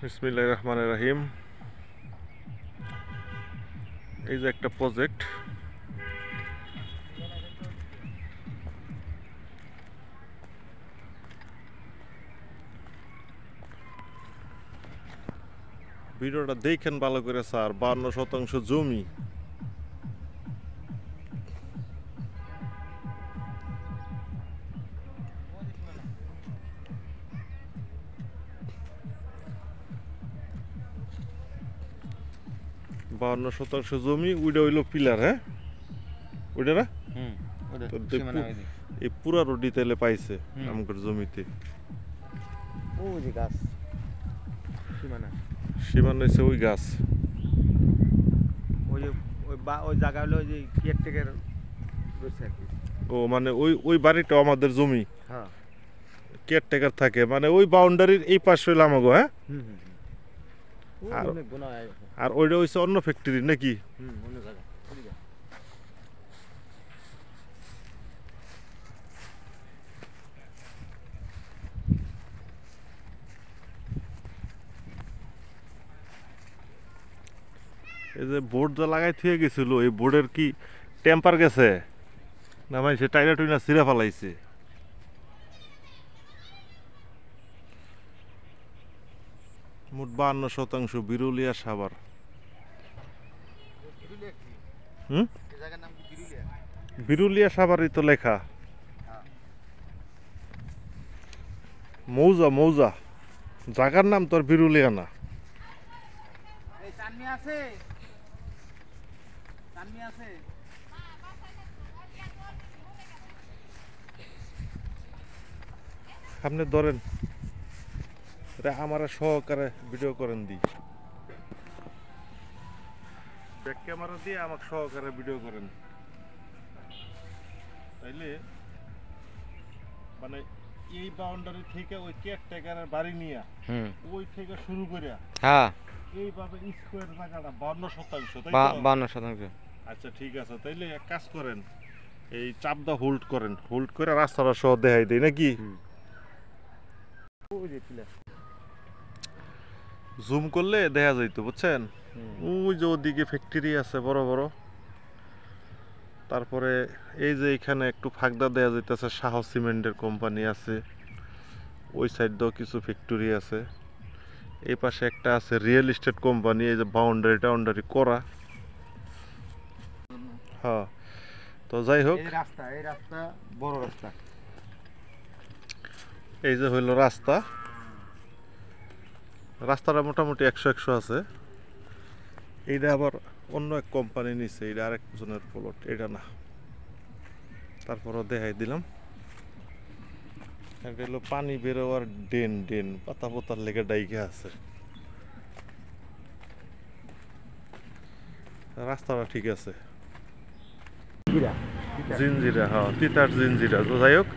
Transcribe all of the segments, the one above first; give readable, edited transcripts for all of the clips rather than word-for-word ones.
বিসমিল্লাহির রহমানির রহিম। এই যে একটা প্রজেক্ট, ভিডিওটা দেখেন ভালো করে স্যার। 52% জমি, ওইটা হইলো পিলার। হ্যাঁ, ওইটা না এই পুরা রোডি তেলে পাইছে আমাদের জমিতে। সীমানা হচ্ছে ওই গাছ, ওই জায়গা হলো যে কেয়ারটেকার রয়েছে আর কি। ও মানে ওই বাড়িটা আমাদের জমি, হ্যাঁ কেয়ারটেকার থাকে, মানে ওই বাউন্ডারির এই পাশে হইলো আমাগো। হ্যাঁ, আর ওইটা হইছে অন্য ফ্যাক্টরি নাকি? অন্য জায়গা। এই যে বোর্ড যা লাগাই থুয়ে গেছিল, এই বোর্ডের কি টেম্পার গেছে না ভাই? সে টাইনা টুইনা ছিঁড়া ফেলাইছে। মোট 52% বিরুলিয়া সাভার। বিরুলিয়া সাভারই তো লেখা। মৌজা মৌজা, জায়গার নাম তো আর বিরুলিয়া না। আপনি ধরেন, আমার সহকারে ভিডিও করেন দি, ব্যাক ক্যামেরা দিয়ে আমাকে সহকারে ভিডিও করেন, তাইলে মানে এই বাউন্ডারি থেকে ওই কেয়ারটেকারের বাড়ি নিয়ে ওই থেকে শুরু করে এইভাবে স্কোয়ার জায়গাটা 52%, তাই তো? 52%। আচ্ছা ঠিক আছে, তাইলে এক কাজ করেন, এই চাপদা হোল্ড করেন, হোল্ড করে রাস্তাটা সহ দেখাই দেয় নাকি? জুম করলে দেখা যাইতো, বুঝছেন? ওই যে ওদিকে ফ্যাক্টরি আছে বড় বড়, তারপরে এই যে এখানে একটু ফাঁকদা দেয়া যাইতেছে, শাহ সিমেন্টের কোম্পানি আছে, ওই সাইড দিয়েও কিছু ফ্যাক্টরি আছে, এই পাশে একটা আছে রিয়েল এস্টেট কোম্পানি। এই যে বাউন্ডারি টাউন্ডারি করা। হ্যাঁ, তো যাই হোক, এই রাস্তা বড় রাস্তা। এই যে হইলো রাস্তা, রাস্তাটা মোটামুটি 100 আছে। এইটা আবার অন্য এক কোম্পানি নিছে, এটা আরেকজনের প্লট, এটা না। তারপরও দেখাই দিলাম, এটা হলো পানি বেরোয়ার ড্রেন, পাতা পোতার লেগে ডাইকে আছে। রাস্তাটা ঠিক আছে, জিনজিরা, হ্যাঁ তিতার জিনজিরা। তো যাই হোক,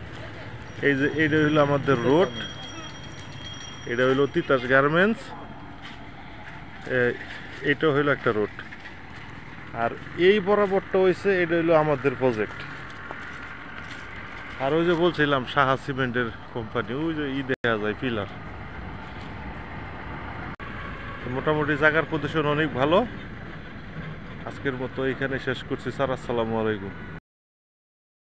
এই যে এইটা হইলো আমাদের রোড, এটা হইলো তিতাস গার্মেন্টস, এইটা হইলো একটা রোড। আর এই বরাবরটা হইছে, এটা হইলো আমাদের প্রজেক্ট। আর ওই যে বলছিলাম শাহ সিমেন্টের কোম্পানি, ওই যে দেখা যায় পিলার। মোটামুটি জায়গার পজিশন অনেক ভালো। আজকের মতো এখানে শেষ করছি স্যার, আসসালামু আলাইকুম।